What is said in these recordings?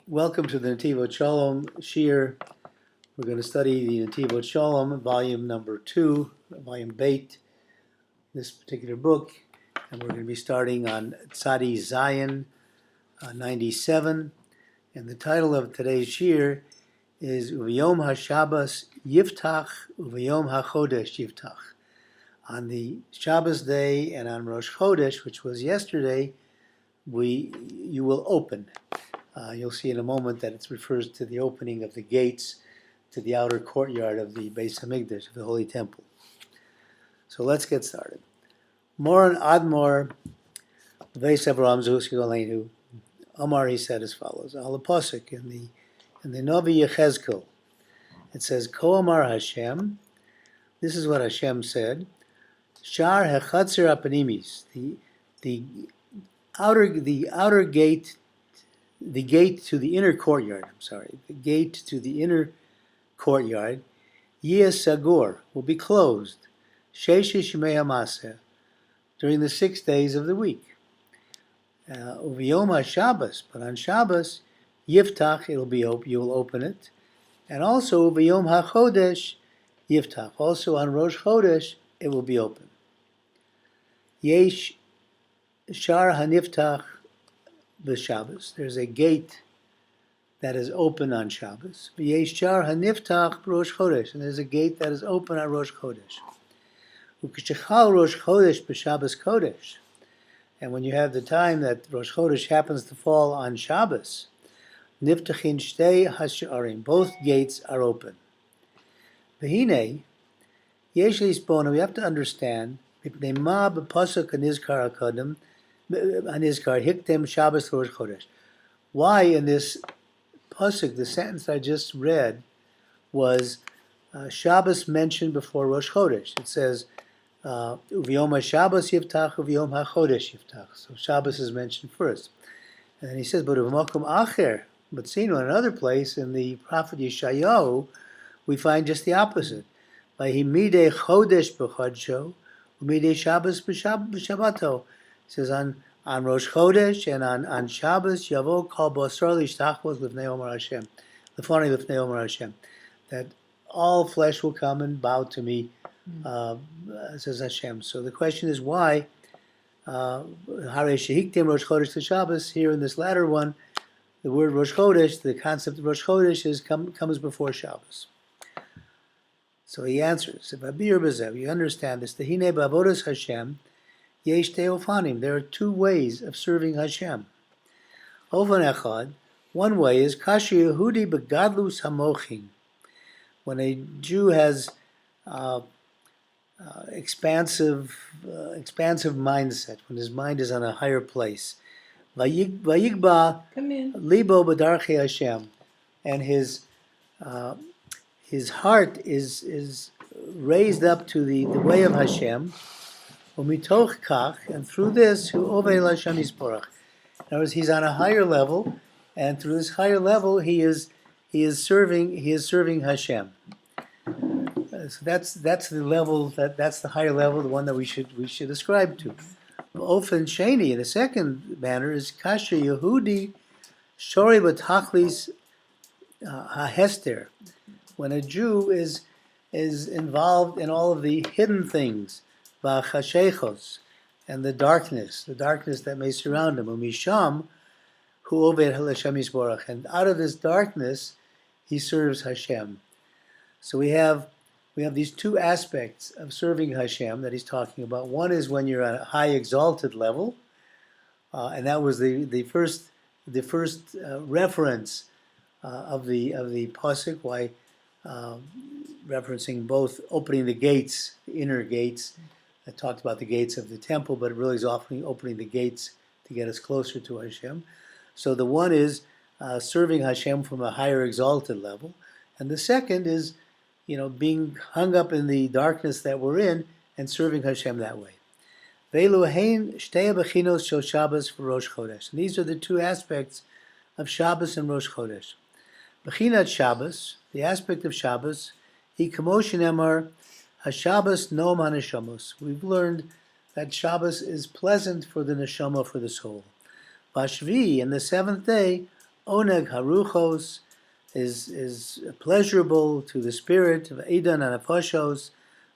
Welcome to the Netivot Shalom Shir. We're going to study the Netivot Shalom, volume number 2, volume Beit, this particular book, and we're going to be starting on Tzadi Zayin 97. And the title of today's Shir is Uvayom HaShabbos Yiftach, Uvayom HaChodesh Yiftach. On the Shabbos day and on Rosh Chodesh, which was yesterday, you will open. You'll see in a moment that it refers to the opening of the gates to the outer courtyard of the Beis Hamikdash, of the Holy Temple. So let's get started. Moran Admor Beis Avraham Zehusi Aleinu Omar, he said as follows: Al Pasuk in the Novi Yechezkel, it says, Ko Amar Hashem. This is what Hashem said. Shar Hechatzer Apanimis, the outer gate. The gate to the inner courtyard, the gate to the inner courtyard, Yeh Sagur, will be closed, Sheshish Yemei HaMaseh, during the 6 days of the week. Uvayom HaShabbos, but on Shabbos, Yiftach, you will open it, and also Uvayom HaChodesh, Yiftach, also on Rosh Chodesh, it will be open. Yesh Shar HaNiftach Shabbos. There's a gate that is open on Shabbos. V'yeshar haniftach Rosh Chodesh, and there's a gate that is open on Rosh Chodesh. Uk'shechal Rosh Chodesh b'Shabbos Kodesh, and when you have the time that Rosh Chodesh happens to fall on Shabbos, niftachin shtei hasharim, both gates are open. V'hinei yesh lisbona, we have to understand mipnei ma b'pasuk hanizkar hakadam. Hiktem Shabbos Rosh Chodesh. Why in this pasuk, the sentence I just read, was Shabbos mentioned before Rosh Chodesh? It says, Uvayom HaShabbos Yiftach, Uvayom HaChodesh Yiftach. So Shabbos is mentioned first. And then he says, but Uvamokum Acher, but in another place in the prophet Yeshayahu, we find just the opposite. Vayimidei Chodesh b'Chodsho, Umidei Shabbos b'Shabbato. It says on Rosh Chodesh and on Shabbos, Yavo Kol Bosar Lishtachvos Lifnei Omer Hashem, Lefani Lifnei Omer Hashem, that all flesh will come and bow to me, says Hashem. So the question is why Hare Shehiktim Rosh Chodesh to Shabbos, here in this latter one, the word Rosh Chodesh, the concept of Rosh Chodesh comes before Shabbos. So he answers, you understand this, Tehine B'avodas Hashem, Yesh Teofanim. There are two ways of serving Hashem. Ovan Echad, one way is Kashi Yehudi Begadlus Hamochin. When a Jew has expansive mindset, when his mind is on a higher place. Vayigba Libo B'darchei Hashem, and his heart is raised up to the way of Hashem. Umitoch kach, and through this, hu ovei l'Hashem yisborach. In other words, he's on a higher level, and through this higher level, he is serving Hashem. So that's the level that's the higher level, the one that we should ascribe to. Ofen sheni, in the second manner, is kasher Yehudi shori b'tachlis hahester, when a Jew is involved in all of the hidden things. And the darkness that may surround him. Umisham, hu oved Hashem yisborach, and out of this darkness, he serves Hashem. So we have these two aspects of serving Hashem that he's talking about. One is when you're at a high exalted level, and that was the first reference of the pasuk. Why referencing both opening the gates, the inner gates. I talked about the gates of the temple, but it really is often opening the gates to get us closer to Hashem. So the one is serving Hashem from a higher exalted level, and the second is, being hung up in the darkness that we're in and serving Hashem that way. Ve'eluhein shtei bechinos shel Shabbos for Rosh Chodesh. And these are the two aspects of Shabbos and Rosh Chodesh. Bechinat Shabbos, the aspect of Shabbos, he kamoshin emar. HaShabbos Noam HaNeshamos. We've learned that Shabbos is pleasant for the neshama, for the soul. Vashvi, and the seventh day, Oneg haruchos is pleasurable to the spirit of Eidan and Aposhos.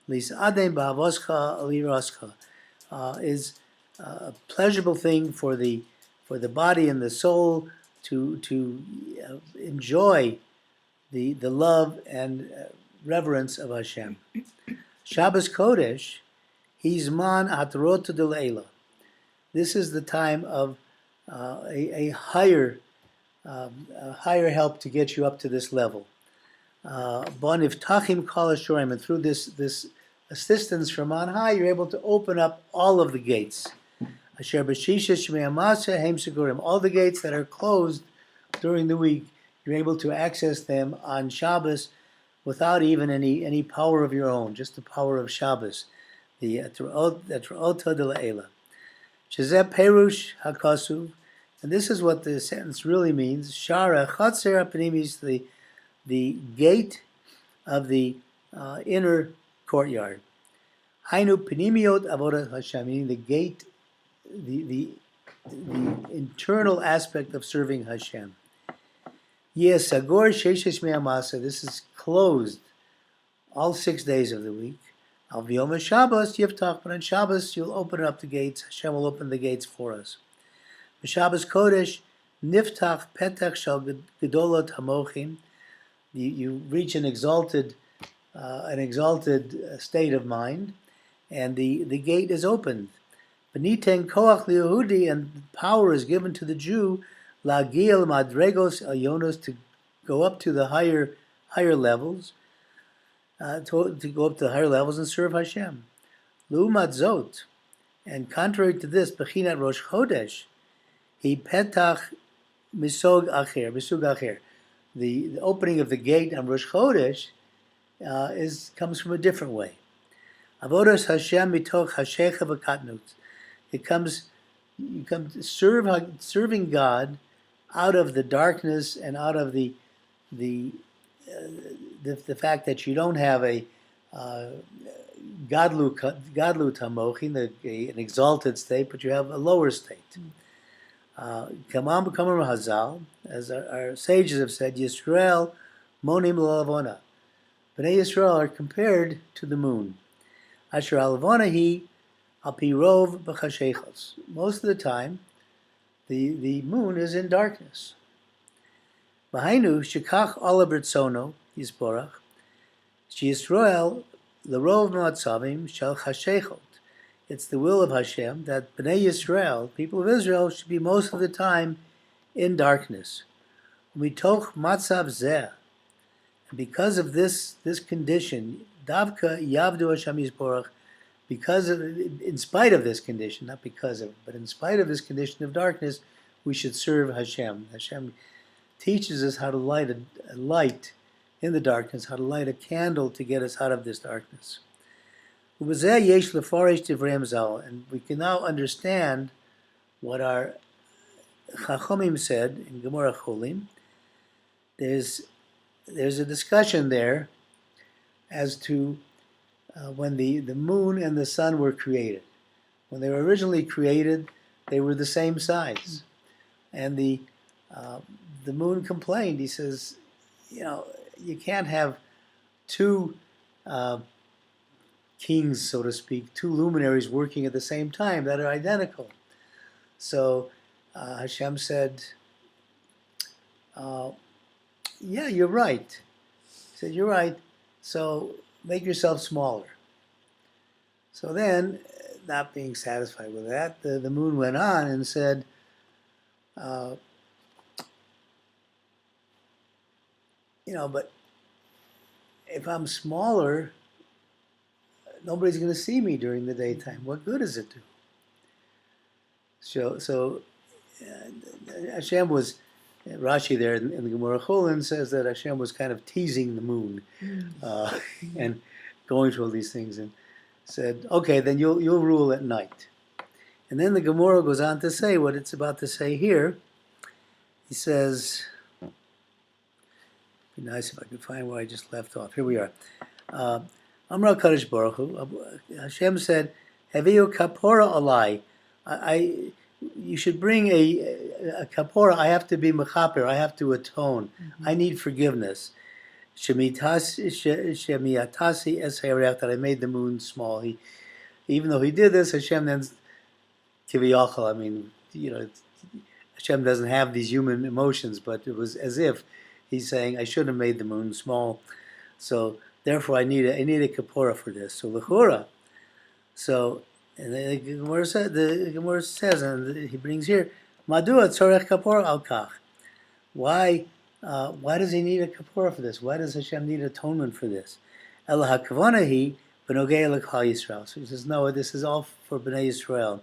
Lis adem ba'avoscha aliroscha is a pleasurable thing for the body and the soul to enjoy the love and reverence of Hashem. Shabbos Kodesh, Hizman Atrot D'Leila. This is the time of a higher help to get you up to this level. Bon Iftachim Kol Hashorim, and through this assistance from on high, you're able to open up all of the gates. Asher b'shisha shmei amasa heim segurim. All the gates that are closed during the week, you're able to access them on Shabbos without even any power of your own, just the power of Shabbos, the Atra'ota de La'ela. Shezeh Perush HaKasuv, and this is what the sentence really means. Shara Chatzer HaPanimis, the gate of the inner courtyard. Hainu Panimiot Avodat Hashem, meaning the gate, the internal aspect of serving Hashem. Yes, Sagor Sheshesh Me'amasa, this is closed all 6 days of the week. Al V'yom Shabbos Yiftach, but on Shabbos you'll open up the gates. Hashem will open the gates for us. Shabbos Kodesh Niftach Petach Shal Gedolot Hamochim. You reach an exalted state of mind, and the gate is opened. Beniten Koach Liyehudi, and power is given to the Jew. Lagil Madregos Elyonos, to go up to the higher levels, to go up to the higher levels and serve Hashem. L'umat zot, and contrary to this, Bechinat Rosh Chodesh, he petach misog acher. The opening of the gate on Rosh Chodesh comes from a different way. Avodas Hashem mitoch hashecha v'katnut. You come serving God out of the darkness and out of the fact that you don't have a gadlut hamochin, an exalted state, but you have a lower state. Kamam Kamar Hazal, as our sages have said, Yisrael monim l'lavona. Bnei Yisrael are compared to the moon. Asher alavona hi alpirov b'chashechos. Most of the time, the moon is in darkness. V'hainu shekach ola b'rtzono yisborach Yisrael l'rov ma'atzavim shel chashechot. It's the will of Hashem that Bnei Yisrael, people of Israel, should be most of the time in darkness. Mitoch matzav zeh, and because of this condition, davka yavdu Hashem yisborach, in spite of this condition, not because of, but in spite of this condition of darkness, we should serve Hashem. Hashem teaches us how to light a light in the darkness, how to light a candle to get us out of this darkness. And we can now understand what our Chachomim said in Gemara Cholim. There's a discussion there as to when the moon and the sun were created. When they were originally created, they were the same size. And the moon complained. He says, you can't have two kings, so to speak, two luminaries working at the same time that are identical. So Hashem said, yeah, you're right. He said, you're right. So make yourself smaller. So then, not being satisfied with that, the moon went on and said, but if I'm smaller, nobody's going to see me during the daytime. What good does it do? So Hashem was, Rashi there in the Gemara Cholin says that Hashem was kind of teasing the moon and going through all these things, and said, okay, then you'll rule at night. And then the Gemara goes on to say what it's about to say here. He says, it'd be nice if I could find where I just left off. Here we are. Amra Cottage Baruch Hu, Hashem said, Heviu kapora alai. you should bring a kapora. I have to be mechaper. I have to atone. I need forgiveness. Shemiatasi es hayarech, that I made the moon small. Even though he did this, Hashem then kiviyachal. I mean, Hashem doesn't have these human emotions, but it was as if he's saying, I should have made the moon small. So therefore, I need a kapora for this. So l'chura. So and the Gemara says, and he brings here, Madua tzorech kapora al kach. Why does he need a kapora for this? Why does Hashem need atonement for this? El hakavana hi b'nogei l'chal Yisrael. So he says, no, this is all for Bnei Yisrael.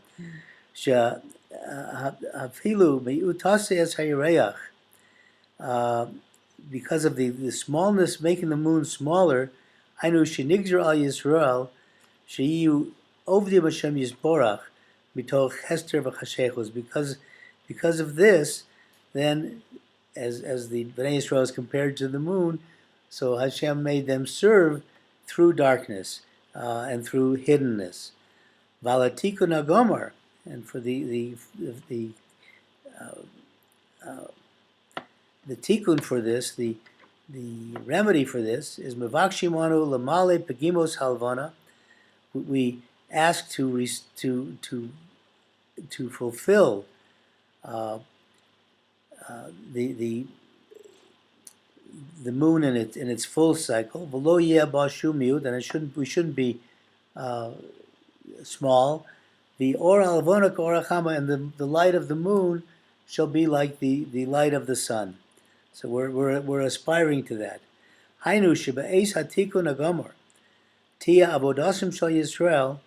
Hafilu me'utase es hayireach. Because of the smallness, making the moon smaller, Hainu shenigzer al Yisrael sheyu ovdim Hashem yisborach mitoch hester v'chashechus. Because of this, then as the Bnei Yisrael is compared to the moon, so Hashem made them serve through darkness and through hiddenness. Valatiku nagomar, and for the tikkun for this, the remedy for this is mevakshimanu lamale pegimos halvana. We ask to fulfill the moon in its full cycle. V'lo yeh ba shum miut, and we shouldn't be small. The or alvona k'orachama, and the light of the moon shall be like the light of the sun. So we're aspiring to that. Hainu shebe'eis hatikun agomor tia avodasim shal Yisrael,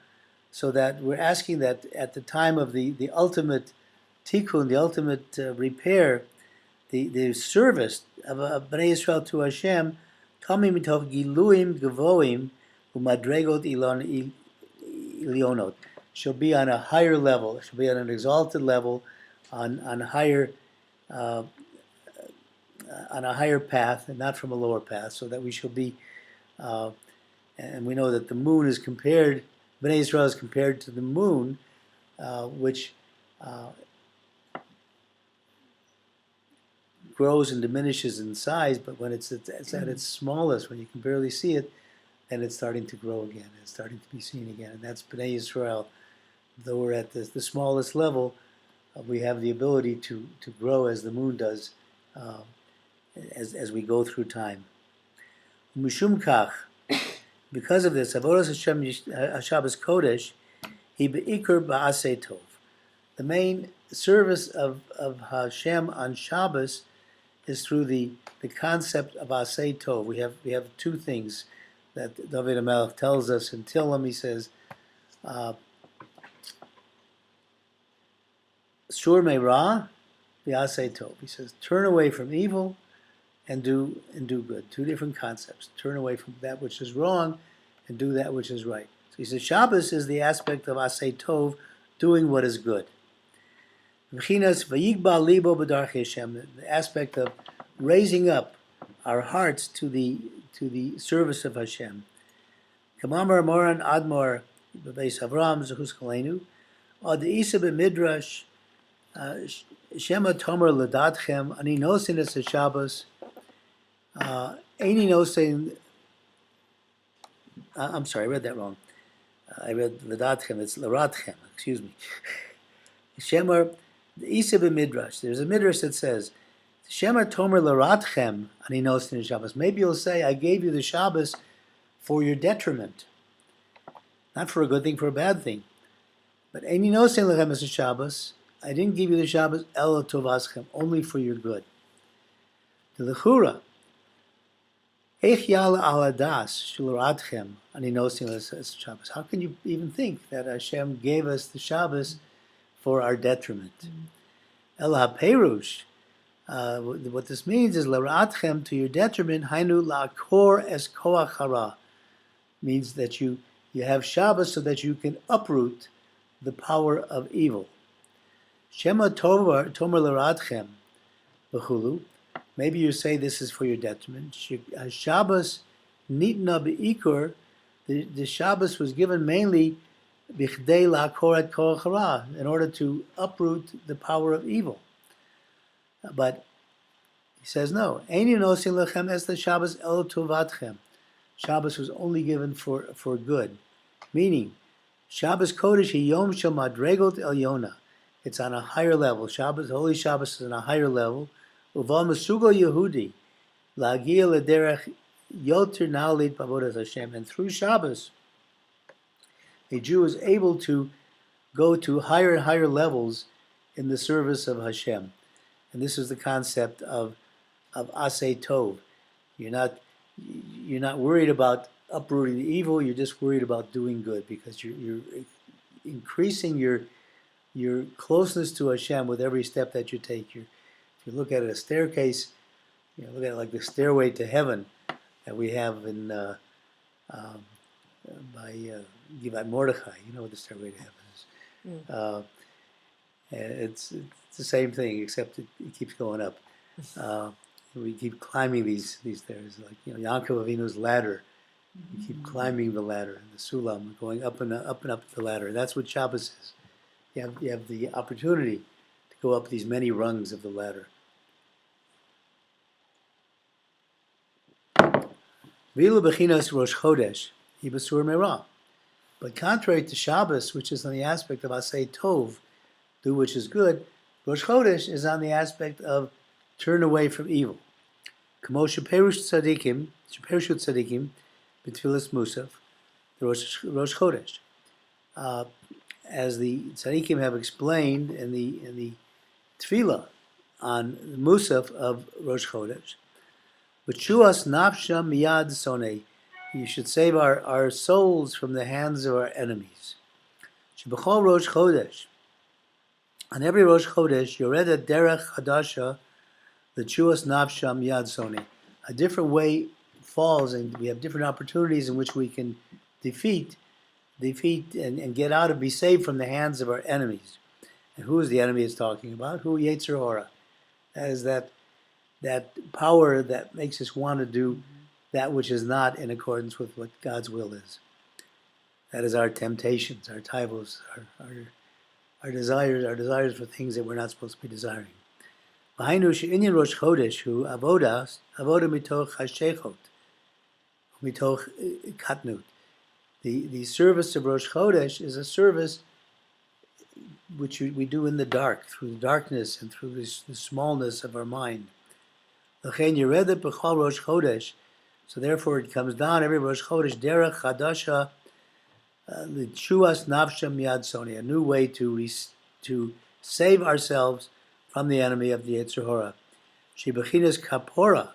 so that we're asking that at the time of the ultimate tikkun, the ultimate repair, the service of Bnei Yisrael to Hashem, coming mitoch giluim gevoim umadregot ilionot, shall be on a higher level, shall be on an exalted level, on a higher path, and not from a lower path, so that we shall be, and we know that the moon is compared, Bnei Yisrael is compared to the moon, which grows and diminishes in size, but when it's at its smallest, when you can barely see it, then it's starting to grow again, it's starting to be seen again, and that's Bnei Yisrael. Though we're at the smallest level, we have the ability to grow as the moon does, as we go through time. Mishum kach, because of this, avodas Hashem Shabbos Cottage, he beikar ba'asei tov. The main service of Hashem on Shabbos is through the concept of asei tov. We have two things that David HaMelech tells us in Tehillim. He says, Sur me'ra v'asei tov. He says, turn away from evil and do good. Two different concepts. Turn away from that which is wrong and do that which is right. So he says Shabbos is the aspect of asei tov, doing what is good. V'chinas v'yigba libo b'darchei Hashem, the aspect of raising up our hearts to the service of Hashem. Kamamar Moran Admor b'beis Avram zechus kolenu ad isa b'midrash Shema Tomer Ladatchem Ani Nosin es Shabbos Ani Nosin. I'm sorry, I read that wrong. I read Ladatchem. It's Laratchem. Excuse me. Shema Isa b'midrash. There's a midrash that says Shema Tomer Laratchem Ani Nosin es Shabbos. Maybe you'll say, I gave you the Shabbos for your detriment, not for a good thing, for a bad thing. But Ani Nosin lechem es Shabbos. I didn't give you the Shabbos el tovaschem, only for your good. The lechura, eich yala aladas shularatchem ani nosin es Shabbos. How can you even think that Hashem gave us the Shabbos for our detriment? El haperush, what this means is laratchem, to your detriment. Hainu la'akor es koach hara, means that you have Shabbos so that you can uproot the power of evil. Shema Tomer Laradchem B'chulu. Maybe you say this is for your detriment. Shabbos Nitna Be'ikur. The Shabbos was given mainly bichdei la'akor et koach hara, in order to uproot the power of evil. But he says no. Eini nosin lechem es Shabbos el tovatchem. Shabbos was only given for good, meaning Shabbos Kodesh Yom Shel Madregot Elyona. It's on a higher level. Shabbos, Holy Shabbos is on a higher level. Uval Mesugo Yehudi Lagia Lederech Yoter Nalit Pavodas Hashem. And through Shabbos, a Jew is able to go to higher and higher levels in the service of Hashem. And this is the concept of Aseh Tov. You're not worried about uprooting the evil. You're just worried about doing good, because you're increasing your closeness to Hashem with every step that you take. If you look at it, a staircase, look at it like the stairway to heaven that we have in by Givat Mordechai. You know what the stairway to heaven is. It's the same thing, except it keeps going up. We keep climbing these stairs, like Yaakov Avinu's ladder. You keep climbing the ladder, the sulam, going up and up and up the ladder. And that's what Shabbos is. You have the opportunity to go up these many rungs of the ladder. Vilu bechinas Rosh Chodesh, Ibasur Merah. But contrary to Shabbos, which is on the aspect of Aseh Tov, do which is good, Rosh Chodesh is on the aspect of turn away from evil. Kamo sheperush tzadikim, b'tfilas musaf, the Rosh Chodesh. As the tzadikim have explained in the tefillah on the musaf of Rosh Chodesh, v'tshuas nafsham miyad sonei, you should save our souls from the hands of our enemies. Shebechol Rosh Chodesh, on every Rosh Chodesh, Yoreda derech hadasha, the Chuas Nafsham Yad Soni. A different way falls, and we have different opportunities in which we can defeat and get out and be saved from the hands of our enemies. And who is the enemy it's talking about? Who? Yetzer Hora. That is that power that makes us want to do that which is not in accordance with what God's will is. That is our temptations, our taivos, our desires for things that we're not supposed to be desiring. Inyan Rosh Chodesh hu avoda mitoch hashechot, mitoch katnut. The service of Rosh Chodesh is a service which we do in the dark, through the darkness and through the smallness of our mind. L'chein yeredet b'chol Rosh Chodesh. So therefore it comes down every Rosh Chodesh, derech chadasha, l'tshuas nafsham yad soni, a new way to save ourselves from the enemy of the Yetzer Hora. Shebechinas kapora.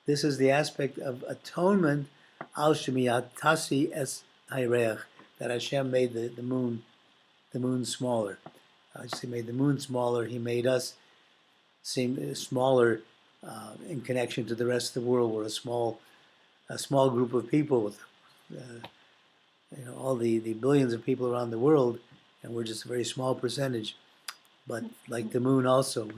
This is the aspect of atonement. Al shemiyat tasi es hayreach, that Hashem made the moon smaller. He made the moon smaller. He made us seem smaller in connection to the rest of the world. We're a small group of people with all the billions of people around the world, and we're just a very small percentage. But like the moon also,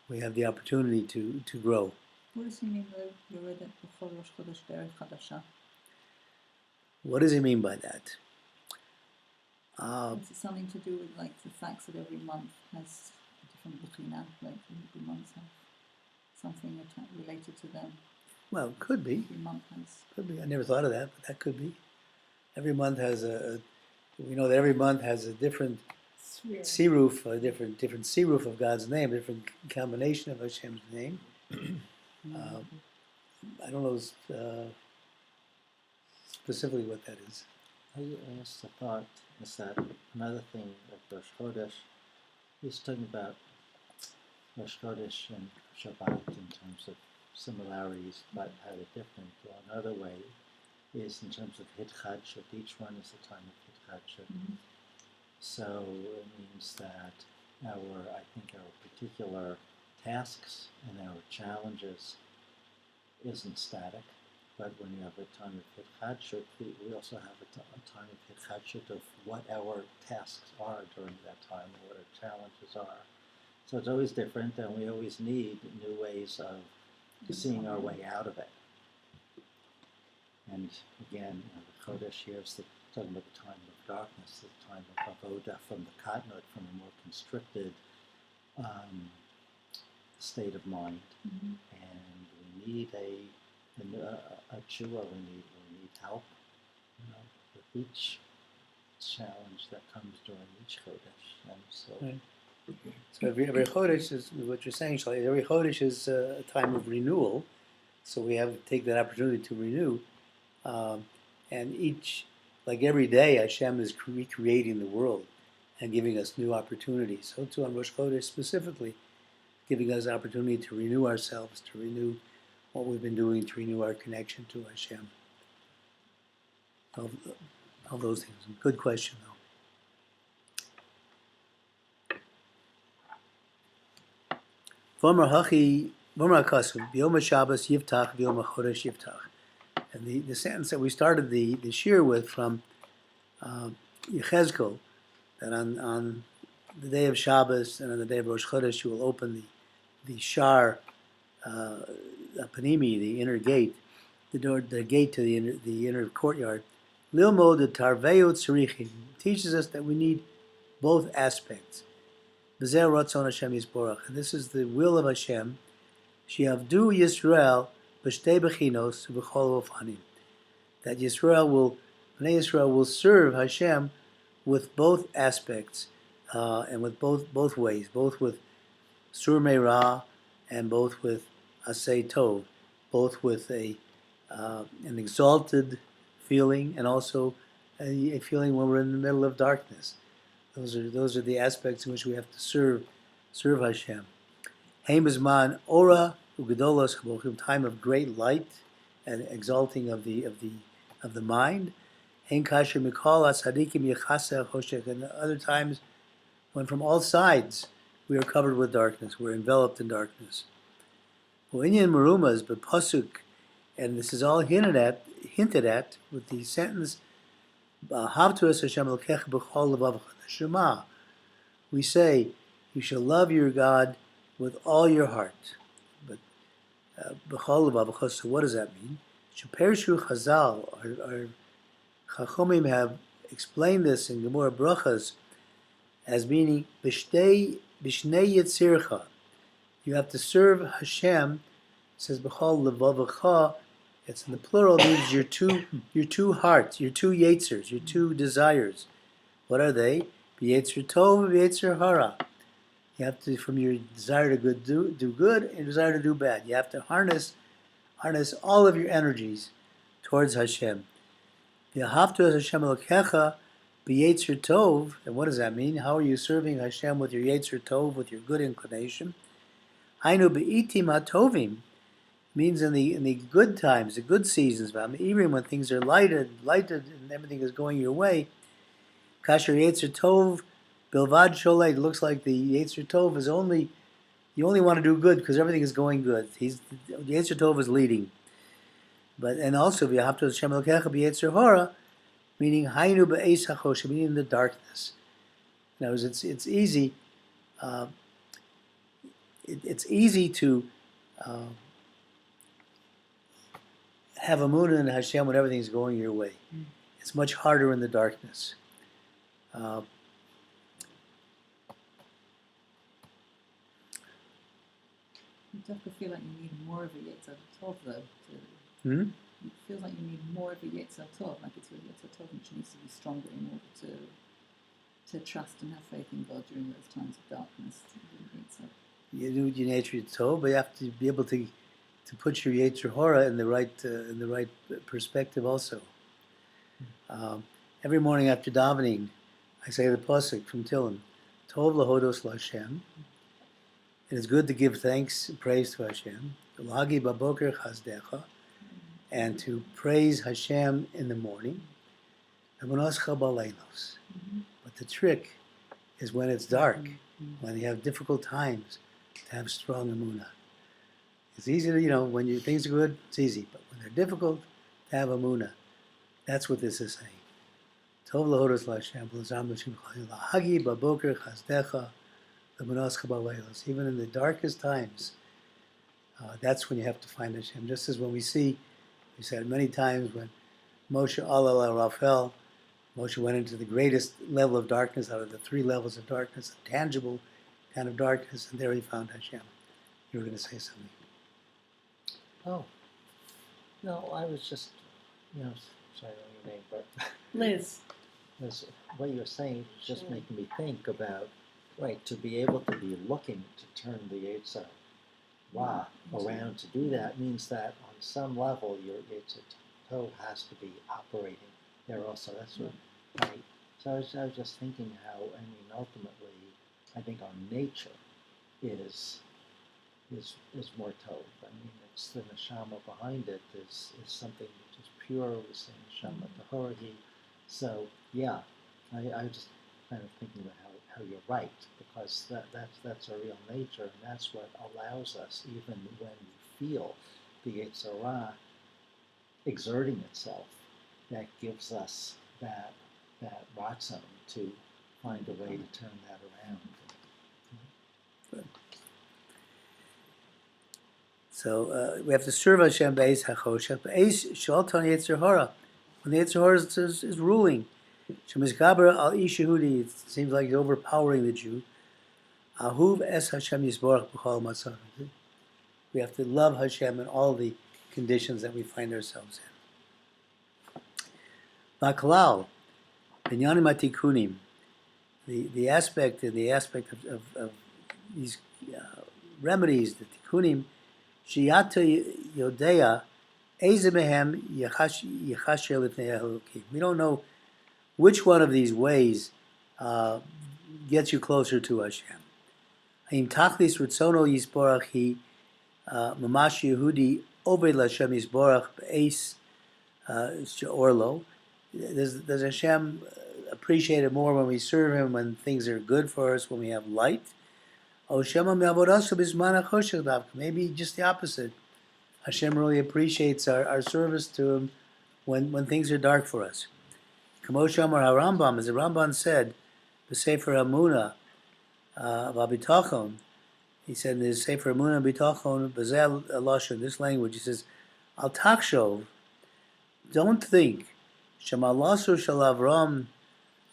we have the opportunity to grow. What does he mean by Yoredet b'chol Rosh Chodesh derech chadasha? What does he mean by that? Is it something to do with like the fact that every month has a different bechina, like the months have something related to them? Well, could be. Every month has. Could be. I never thought of that, but that could be. Every month has we know that every month has a different Siruf, a different Siruf of God's name, a different combination of Hashem's name. I don't know specifically what that is. I just thought is that another thing of Rosh Chodesh, he's talking about Rosh Chodesh and Shabbat in terms of similarities, but how they're different. Well, another way is in terms of Hitchadshut. Each one is a time of Hitchadshut. Mm-hmm. So it means that our particular tasks and our challenges isn't static, but when you have a time of Hitchadshut, we also have a time of Hitchadshut of what our tasks are during that time, and what our challenges are. So it's always different, and we always need new ways of seeing our way out of it. And again, the Chodesh here is talking about the time of darkness, the time of avoda from the katnut, from a more constricted state of mind, Mm-hmm. and we need a tshuva. We need help, with each challenge that comes during each chodesh, and so. Right. So every Chodesh is what you're saying, Shali. Every Chodesh is a time of renewal, so we have to take that opportunity to renew. And like every day, Hashem is recreating the world and giving us new opportunities. So too on Rosh Chodesh specifically, giving us an opportunity to renew ourselves, to renew what we've been doing, to renew our connection to Hashem. All those things. Good question, though. V'omer Akasu, B'yom Shabbos Yiftach, B'yom HaChodesh Yiftach. And the sentence that we started the shir with from Yechezkel, that on the day of Shabbos and on the day of Rosh Chodesh you will open the shar, panimi, the inner gate, the gate to the inner courtyard. Lilmo de Tarveo Tzarichin teaches us that we need both aspects. B'zeh Ratzon Hashem Yisborach, and this is the will of Hashem. She'avdu Yisrael b'shtei bechinos v'chol ofanim. That Bnei Yisrael will serve Hashem with both aspects, and with both ways, both with Sur Meirah and both with Asay Tov, both with an exalted feeling and also a feeling when we're in the middle of darkness. Those are the aspects in which we have to serve Hashem. Haim Bizman Ora Ugedolos Chabochim, time of great light and exalting of the mind. Haim Kasher Mikol Asadikim Yechaseh Choshech, and other times when from all sides we are covered with darkness, we're enveloped in darkness. Inyan Marumas, but Pasuk, and this is all hinted at with the sentence Havtu Hashem Elokech B'chol Levavcha, the Shema. We say, you shall love your God with all your heart. But B'chol Levavcha, so what does that mean? Shepershu Chazal, our Chachomim have explained this in Gemara Brachas as meaning B'shnei Yitzircha. You have to serve Hashem. It says B'chol Levavcha. It's in the plural. It means your two hearts, your two yetzers, your two desires. What are they? B'yetzer tov, b'yetzer hara. You have to, from your desire to do good and your desire to do bad. You have to harness all of your energies towards Hashem. V'ahavtu Hashem Elokecha b'yetzer tov. And what does that mean? How are you serving Hashem with your yetzer tov, with your good inclination? Hainu b'itim hatovim. Means in the good times, the good seasons, even when things are lighted and everything is going your way. Kasher Yetzer Tov Bilvad Sholei. It looks like the Yetzer Tov is you only want to do good because everything is going good. Yetzer Tov is leading. And also V'yahavtu Hashem Elokecha b'Yetzer Hara, meaning Hainu b'Eis HaChosh, meaning in the darkness. In other words, it's easy. It's easy to have emunah in Hashem when everything's going your way. It's much harder in the darkness. You definitely feel like you need more of a Yetzer Tov, though. It feels like you need more of a Yetzer Tov, like it's your Yetzer Tov, which needs to be stronger in order to trust and have faith in God during those times of darkness. You do your Yetzer Tov, but you have to be able to put your Yetzer Hara in the right perspective also. Every morning after davening, I say the pasuk from Tillim, Tov lahodos l'Hashem. It is good to give thanks and praise to Hashem. L'hagi baboker chazdecha, and to praise Hashem in the morning. Emunoscha b'leilos. But the trick is when it's dark, when you have difficult times, to have strong emunah. It's easy to, when things are good, it's easy. But when they're difficult, to have emunah. That's what this is saying. Tov lahodos l'Hashem, l'zam l'shim l'hagi baboker chazdecha, l'munoscha b'leilos. Even in the darkest times, that's when you have to find Hashem. Just as when we said many times when Moshe alal Raphael, Moshe went into the greatest level of darkness out of the three levels of darkness, a tangible kind of darkness, and there he found Hashem. You were going to say something. Oh, no, I was just, sorry, I don't know your name, but Liz. what you were saying was just making me think about, right, to be able to be looking to turn the Yetzer Ra around to do that means that on some level your Yetzer Tov has to be operating there also. That's what, right. So I was just thinking how, ultimately, I think our nature is more Tov. It's the neshama behind it is something which is pure. We're saying neshama tahoragi. So yeah, I was just kind of thinking about how you're right, because that's our real nature, and that's what allows us, even when we feel the Yetzer Ra exerting itself, that gives us that ratzon to find a way to turn that around. Good. So we have to serve Hashem be'ez hachoshet, be'ez shalton Yetzer Hara. When the Yetzer Hara is ruling, Shemizgaber al ish Yehudi, it seems like he's overpowering the Jew. Ahuv es Hashem yisborach b'chol matzah. We have to love Hashem in all the conditions that we find ourselves in. Baklal, binyanim atikunim, the aspect of these remedies, the tikunim, shiyata yodea, eze mehem yechasher lifnei Elokim. We don't know which one of these ways gets you closer to Hashem. Haim tachlis ritzono yisborach hi mamash Yehudi obed l'Hashem yisborach be'es she'orlo. Does Hashem appreciate it more when we serve Him, when things are good for us, when we have light? Maybe just the opposite. Hashem really appreciates our service to Him when things are dark for us. K'mo Amar HaRambam, as the Ramban said, the Sefer Hamunah V'Bitachon, he said in his Sefer Hamunah B'Bitachon, B'Zel Lashon, this language, he says, Al Tachshov, don't think, Shemalasu Shal Avram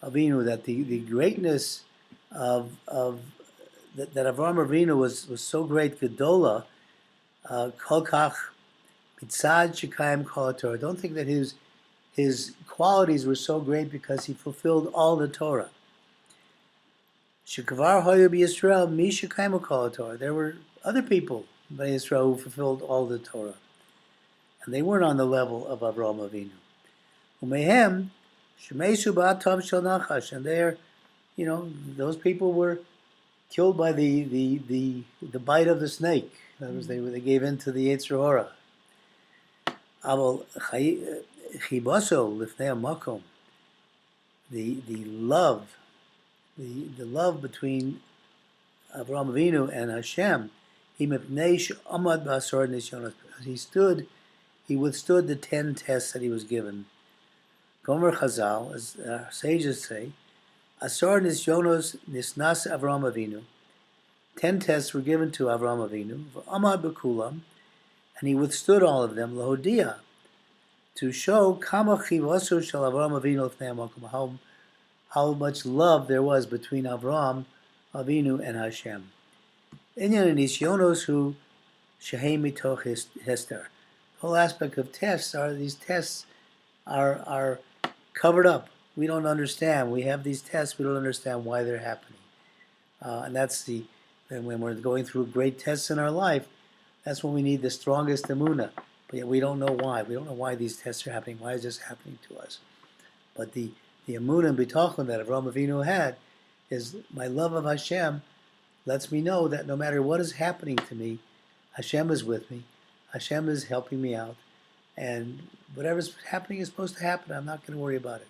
Avinu, that the greatness of that Avram Avinu was so great, Gedola, Kol Kach, Mitzad Shekayim Kol HaTorah. Don't think that his qualities were so great because he fulfilled all the Torah. Shekvar Hoyu B'Yisrael Mi Shekayim Kol HaTorah. There were other people by Israel who fulfilled all the Torah, and they weren't on the level of Avram Avinu. Umehem Shemesu Ba'atav Shel Nachash, and there, those people were killed by the bite of the snake. In other words, they gave in to the Yetzer Hara. Aval Chibaso Lifnei Makom, the love between Avraham Avinu and Hashem, he withstood the 10 tests that he was given. Gomer Chazal, as our sages say, Asor Nisyonos Nisnas Avraham Avinu. 10 tests were given to Avraham Avinu, Amad Bekulam, and he withstood all of them, Lahodia, to show Kama Chivaso Shel Avraham Avinu Lifnei Makom, how much love there was between Avraham Avinu and Hashem. Inyan Nisyonos who Shehem Mitoch Hester. The whole aspect of tests are these tests are covered up. We don't understand. We have these tests. We don't understand why they're happening. And that's when we're going through great tests in our life, that's when we need the strongest emunah. But yet we don't know why. We don't know why these tests are happening. Why is this happening to us? But the emunah and bitachon that Avraham Avinu had is, my love of Hashem lets me know that no matter what is happening to me, Hashem is with me. Hashem is helping me out. And whatever's happening is supposed to happen. I'm not going to worry about it.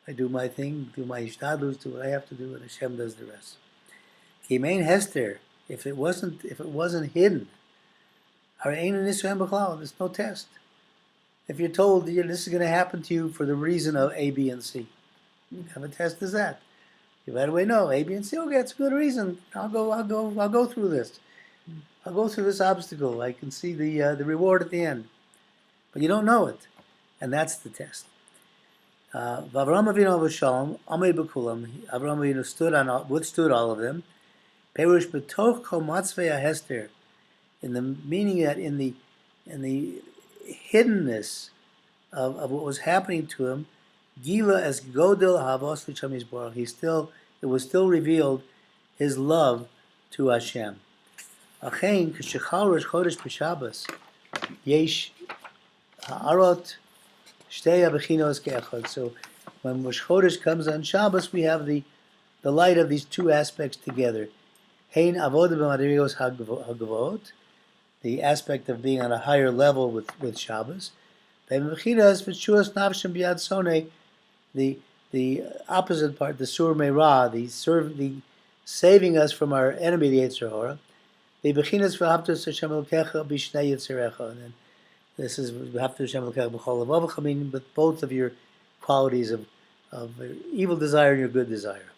I do my thing, do my ishtadlus, do what I have to do, and Hashem does the rest. Kimein Hester, if it wasn't hidden, there's no test. If you're told this is going to happen to you for the reason of A, B, and C, what kind of a test is that? You right away know A, B, and C. Okay, that's a good reason. I'll go through this. I'll go through this obstacle. I can see the reward at the end, but you don't know it, and that's the test. Avram Avinu Shalom, Amei Bekulam. Avram Avinu withstood all of them. Perush betoch kol matzvei hester, in the meaning that in the hiddenness of what was happening to him, Gila as Godel Havos L'Sham Yisborach. It was still revealed his love to Hashem. Achein k'shechal Rosh Chodesh b'Shabbos yesh ha'arot shtei habechinos ke'echad. So when Rosh Chodesh comes on Shabbos, we have the light of these two aspects together. Hein avodah b'madrigos hagavot, the aspect of being on a higher level with Shabbos. Be'mechinas v'shuas nafshem b'yad sonei, the opposite part, the sur meirah, the saving us from our enemy, the Yetzer Hara. The bechinas v'haftas Hashem Elokecha b'shnei yitzerecha, and then this is v'haftas Hashem Elokecha b'chol levavecha, meaning with both of your qualities of evil desire and your good desire.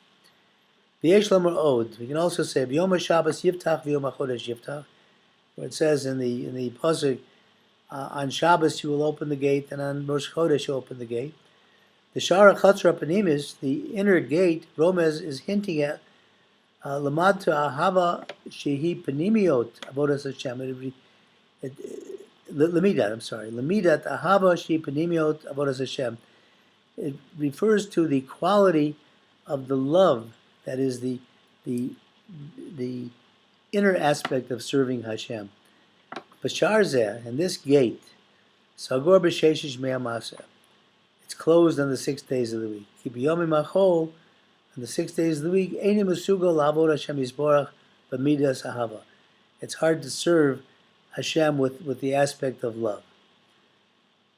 V'yesh lamar od. We can also say v'yom haShabbos yiftach v'yom haChodesh yiftach, where it says in the pasuk, on Shabbos you will open the gate, and on Rosh Chodesh you open the gate. The Shara Chatzra Panimis, the inner gate, Romez is hinting at Lamad to Ahava Shehi Panimiot Avodas Hashem. Lamidat Ahava Shehi Panimiot Avodas Hashem. It refers to the quality of the love that is the inner aspect of serving Hashem. Bashar Zeh, and this gate, Sagor B'Sheshish Me'amaseh, it's closed on the 6 days of the week. Kibiyomim Achol, on the 6 days of the week, Eini Mesugal Lavod Hashem Yisborach B'midas Ahava. It's hard to serve Hashem with the aspect of love.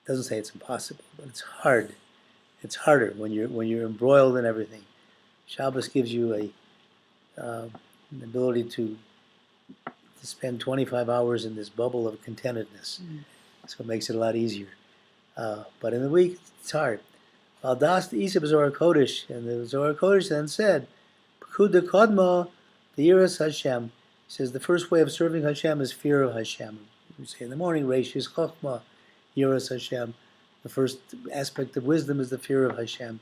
It doesn't say it's impossible, but it's hard. It's harder when you're embroiled in everything. Shabbos gives you an ability to spend 25 hours in this bubble of contentedness. So it makes it a lot easier. But in the week, it's hard. Aldas the Isab Zohar Kodesh, and the Zohar Kodesh then said, Pekuda Kodma, the Yiras Hashem. He says the first way of serving Hashem is fear of Hashem. We say in the morning, Reishis Chochma, Yiras Hashem. The first aspect of wisdom is the fear of Hashem.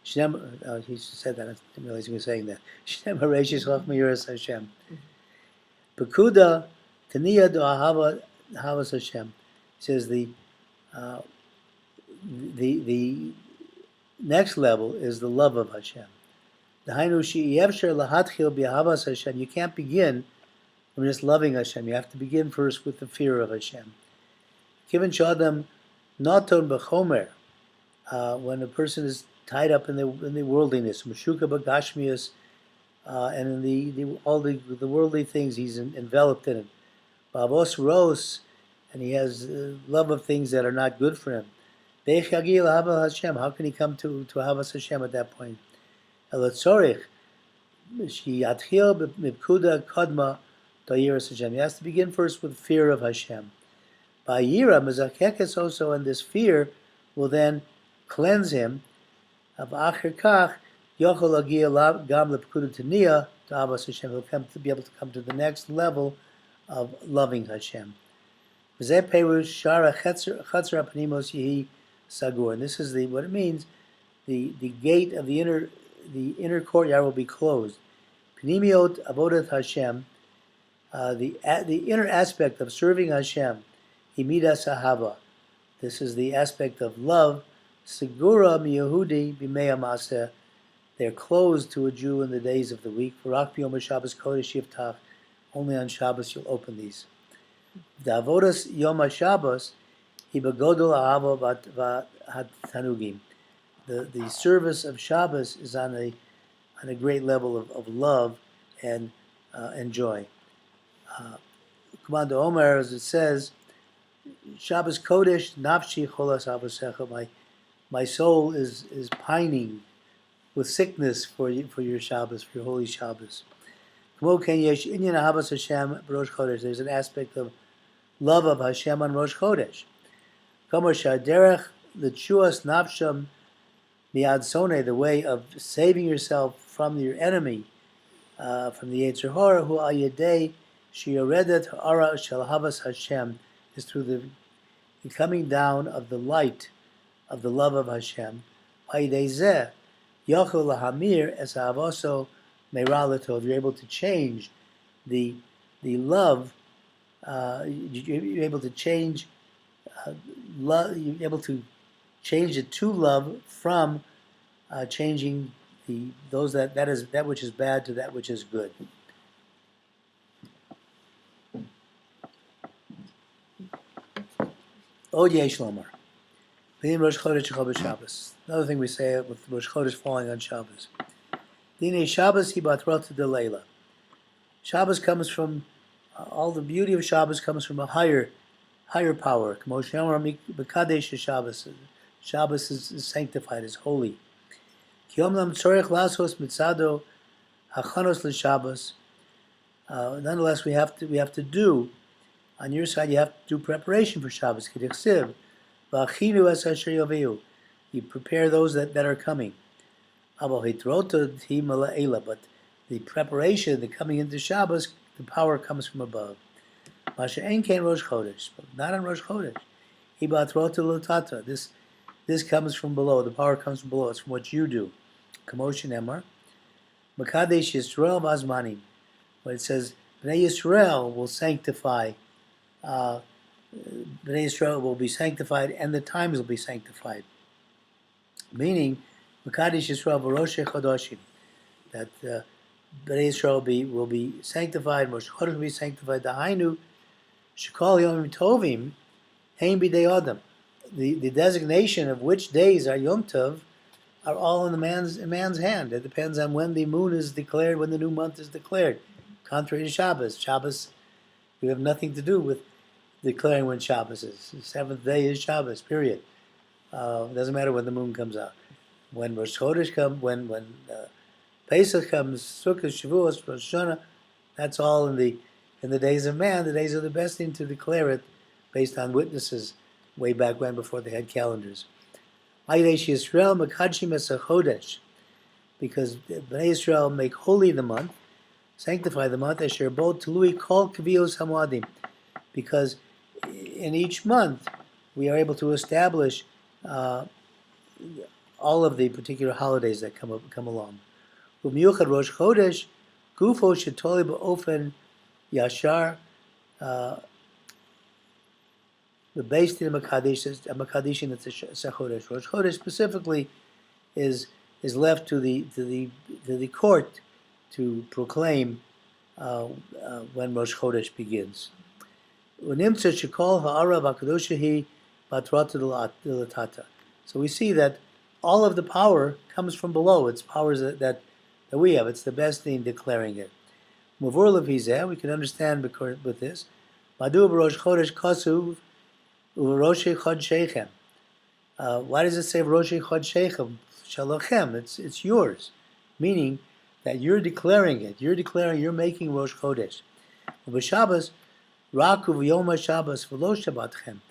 Shem, he said that, I didn't realize he was saying that. Shem HaReishis Chochma Yiras Hashem. Pekuda Taniya Do Ahavas Hashem. He says the next level is the love of Hashem. You can't begin from just loving Hashem. You have to begin first with the fear of Hashem. When a person is tied up in the worldliness, and in all the worldly things, he's enveloped in it. And he has love of things that are not good for him. How can he come to Havas Hashem at that point? He has to begin first with fear of Hashem. Also, and this fear will then cleanse him. He'll come to be able to come to the next level of loving Hashem. And this is what it means. The gate of the inner courtyard will be closed. Panimiot avodat Hashem, the inner aspect of serving Hashem. Imidas ahava. This is the aspect of love. Segura miyehudi b'mei maseh. They're closed to a Jew in the days of the week. V'rak b'yom Shabbos kodesh yiftach. Only on Shabbos you'll open these. The avodas yom HaShabbos, hibagodol ahava v'tanugim. The service of Shabbos is on a great level of love and joy. Commando Omer, as it says, Shabbos Kodesh nafshi cholas avosecha. My soul is pining with sickness for your Shabbos, for your holy Shabbos. There's an aspect of love of Hashem on Rosh Chodesh. The way of saving yourself from your enemy, from the Yetzer Hara, who al yedei sheyoredet ha'ara shel havas Hashem, is through the coming down of the light of the love of Hashem. Yochel lahamir es ha'avoso meiralato. You're able to change the love. You're able to change love. You're able to change it to love from changing that which is bad to that which is good. Od yesh lomar. Rosh Chodesh Shabbos. Another thing we say with Rosh Chodesh falling on Shabbos. Dine Shabbos hi batrata de Leila. Shabbos comes from all the beauty of Shabbos comes from a higher power. Cottage Shabbos. Shabbos is sanctified, is holy. Nonetheless, we have to do. On your side, you have to do preparation for Shabbos. You prepare those that are coming. But the preparation, the coming into Shabbos, the power comes from above. Rosh Chodesh, but not on Rosh Chodesh. This comes from below. The power comes from below. It's from what you do. Commotion Emar. Makadesh Yisrael Vazmanim. But it says, Bnei Yisrael will sanctify. Bnei Yisrael will be sanctified, and the times will be sanctified. Meaning, Makadesh Yisrael v'Rosh Chodesh, that Bnei Yisrael will be sanctified, Rosh Chodesh will be sanctified. Dahainu, Shekol Yom Tovim, Hein B'dei Adam. The designation of which days are Yom Tov are all in the man's hand. It depends on when the moon is declared, when the new month is declared. Contrary to Shabbos. Shabbos, we have nothing to do with declaring when Shabbos is. The seventh day is Shabbos, period. It doesn't matter when the moon comes out. When Rosh Chodesh comes, when Pesach comes, Sukkot, Shavuos, Rosh Hashanah, that's all in the days of man. The days are the best thing to declare it based on witnesses way back when, before they had calendars. Because Bnei Yisrael make holy the month, sanctify the month, because in each month we are able to establish all of the particular holidays that come along. Rosh Chodesh, Gufo Shetoli Ba'ofen Yashar. The base in Makadish is a Makadish that's a Chodesh. Rosh Chodesh specifically is left to the court to proclaim when Rosh Chodesh begins. So we see that all of the power comes from below. It's powers that we have. It's the best thing declaring it. We can understand with this. Madu Rosh Chodesh Kasuv. Why does it say Rosh Chodesh Shalochem? It's yours, meaning that you're declaring it. You're making Rosh Chodesh. Shabbos, Raku v'Yom Shabbos v'lo Shabbatchem.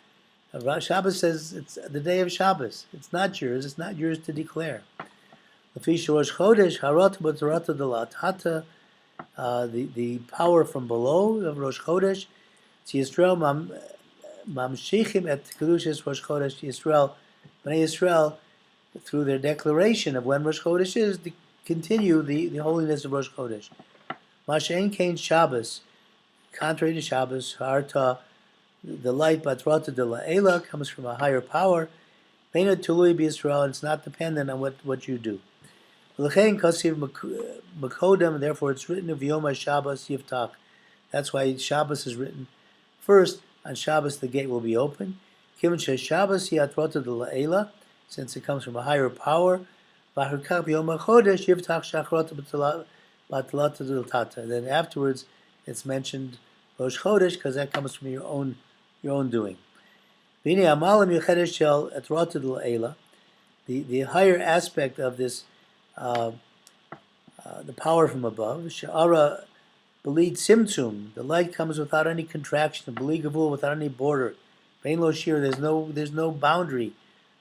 Shabbos says it's the day of Shabbos. It's not yours. It's not yours to declare. Rosh Chodesh Harot b'Torata delatata. The power from below of Rosh Chodesh. Yisrael Mamshichim et Kedushas Rosh Chodesh Yisrael. Bnei Yisrael, through their declaration of when Rosh Chodesh is, continue the holiness of Rosh Chodesh. Mashen Kain Shabbos, contrary to Shabbos, Harta, the light Batrata de La'ela comes from a higher power. Beina Tului B'Yisrael, it's not dependent on what you do. L'chein Kasiv Makodem, therefore it's written of Yom Shabbos Yiftach. That's why Shabbos is written first. On Shabbos the gate will be open. Since it comes from a higher power. Then afterwards it's mentioned Rosh Chodesh because that comes from your own doing. The higher aspect of this, the power from above, Sha'ara Belid Simtsum, the light comes without any contraction, Belid Gavul without any border. Bein Lo Shir, there's no boundary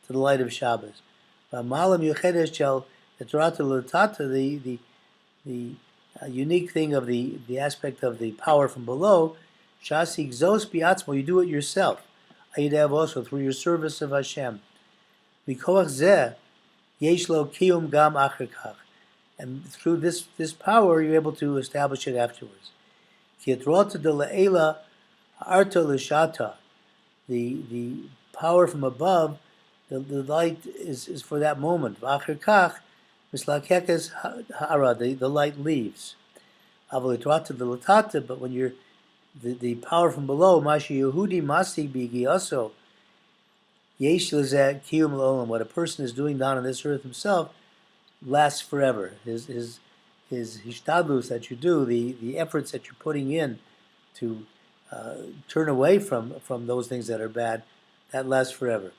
to the light of Shabbos. Malam Yochedesh Shel Etorata L'Tata, the unique thing of the aspect of the power from below, Shasi Gzos Biatzmo, you do it yourself. Ayidav also through your service of Hashem. Mikoach Zeh Yesh lo kiyum gam acher kach. And through this power, you're able to establish it afterwards. Ki etrota de le'ela arta l'shata. The power from above, the light is for that moment. V'acher kach, mislakekes ha'ara, the light leaves. Aval etrota de l'tata, but when you're the power from below, Mashi Yehudi Masig Bigi also, Yesh Lezeh Kiyum L'Olam, what a person is doing down on this earth himself, lasts forever. His hishtadlus that you do, the efforts that you're putting in to turn away from those things that are bad, that lasts forever.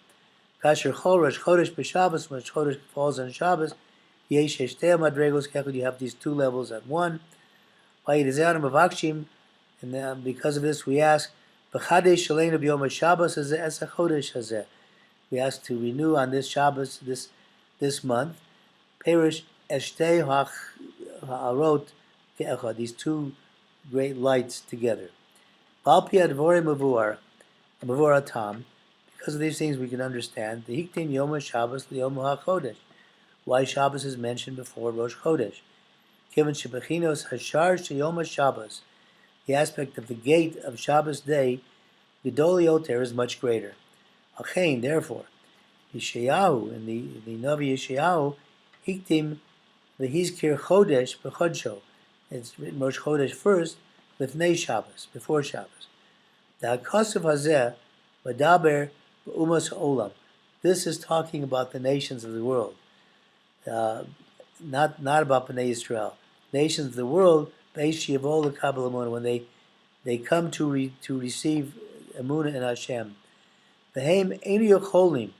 Kasher Chol Rosh Chodesh b'Shabbos, when Rosh Chodesh falls on Shabbos, Yesh Heshtei Madregos Kechad, you have these two levels at one. Vayidizeh Mavakshim, and because of this, we ask, "B'chadesh shaleinu b'yom Shabbos hazeh es hachodesh hazeh." We ask to renew on this Shabbos, this month, perish eshtei ha'arot ke'echad, these two great lights together. B'al pi advorim mavur atam. Because of these things, we can understand the hiktim yom Shabbos liyom hachodesh. Why Shabbos is mentioned before Rosh Chodesh? Given shebechinos hashar sheyom Shabbos. The aspect of the gate of Shabbos day, Gedol Yoter, is much greater. Achein, therefore, Yeshayahu, in the Navi Yeshayahu, Hiktim v'hizkir Chodesh b'chodsho. It's written Rosh Chodesh first, Lifnei Shabbos, before Shabbos. The Hakasav Hazeh, V'daber b'umas olam. This is talking about the nations of the world, not about Bnei Yisrael. Nations of the world, when they come to receive emunah in Hashem. V'heim einu yocholim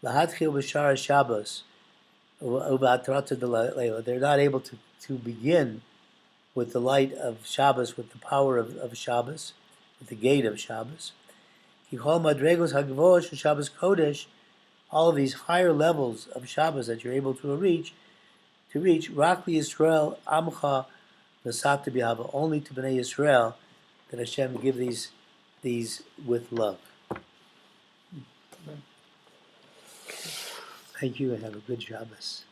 lahatchil b'shar Shabbos u'ba'atarata d'leila. They're not able to begin with the light of Shabbos, with the power of Shabbos, with the gate of Shabbos. Kichol madregos hagvosh and Shabbos Kodesh, all of these higher levels of Shabbos that you're able to reach, Rak Yisrael Amcha Nasata B'Hava, only to Bnei Yisrael that Hashem give these with love. Thank you and have a good Shabbos.